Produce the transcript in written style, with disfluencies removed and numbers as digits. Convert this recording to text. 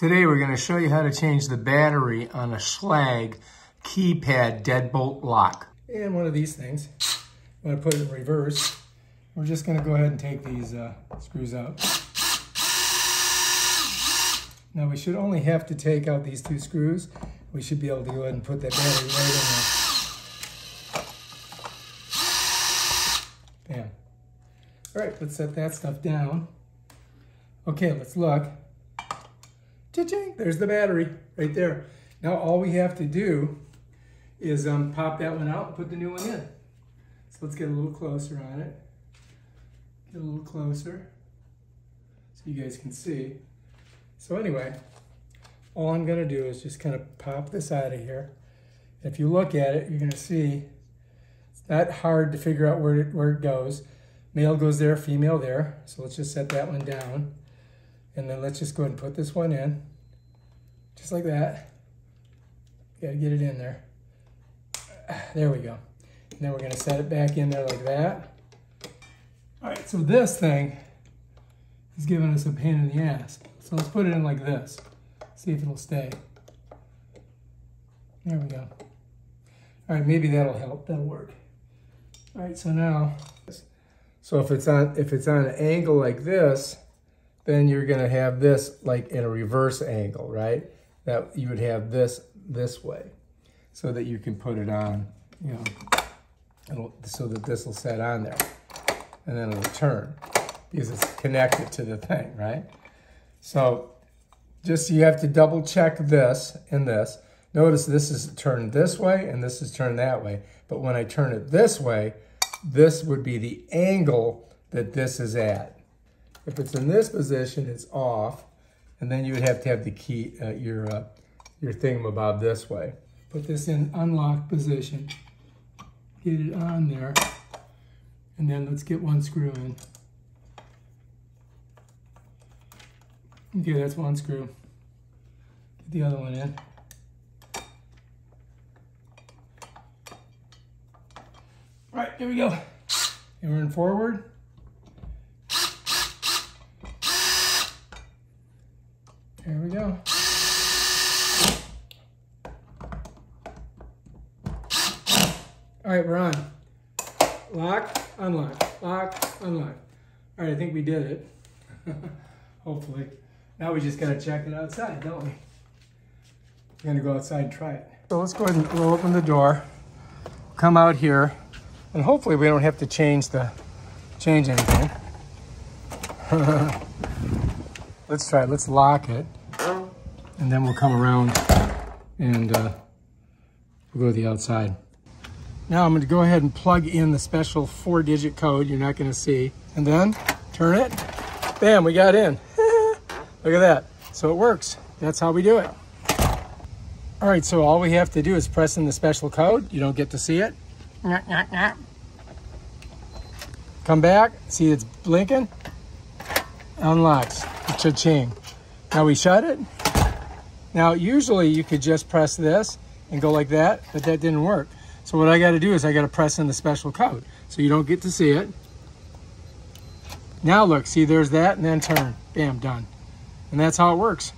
Today we're going to show you how to change the battery on a Schlage Keypad Deadbolt lock. And one of these things, I'm going to put it in reverse. We're just going to go ahead and take these screws out. Now we should only have to take out these two screws. We should be able to go ahead and put that battery right in there. Bam. All right, let's set that stuff down. Okay, let's look. Cha-ching, there's the battery right there. Now all we have to do is pop that one out and put the new one in. So let's get a little closer on it. Get a little closer so you guys can see. So anyway, all I'm going to do is just kind of pop this out of here. If you look at it, you're going to see it's not hard to figure out where it goes. Male goes there, female there. So let's just set that one down. And then let's just go ahead and put this one in. Just like that. Got to get it in there. There we go. And then we're going to set it back in there like that. All right, so this thing is giving us a pain in the ass. So let's put it in like this. See if it'll stay. There we go. All right, maybe that'll help. That'll work. All right, so now, so if it's on an angle like this, then you're going to have this like in a reverse angle, right? That you would have this way, so that you can put it on, you know, so that this will set on there, and then it'll turn because it's connected to the thing, right? So just you have to double check this and this. Notice this is turned this way and this is turned that way. But when I turn it this way, this would be the angle that this is at. If it's in this position, it's off, and then you would have to have the key, your thingamabob this way. Put this in unlocked position, get it on there, and then let's get one screw in. Okay, that's one screw. Get the other one in. All right, here we go. And we're in forward. There we go. All right, we're on. Lock, unlock, lock, unlock. All right, I think we did it. Hopefully. Now we just gotta check it outside, don't we? We're gonna go outside and try it. So let's go ahead and we'll open the door, come out here, and hopefully we don't have to change anything. Let's try it. Let's lock it, and then we'll come around and we'll go to the outside. Now I'm going to go ahead and plug in the special 4-digit code you're not going to see, and then turn it. Bam, we got in. Look at that. So it works. That's how we do it. All right, so all we have to do is press in the special code. You don't get to see it. Come back. See it's blinking. Unlocks. Cha-ching. Now we shut it. Now usually you could just press this and go like that, but that didn't work. So what I got to do is I got to press in the special code so you don't get to see it. Now look, see there's that, and then turn. Bam, done. And that's how it works.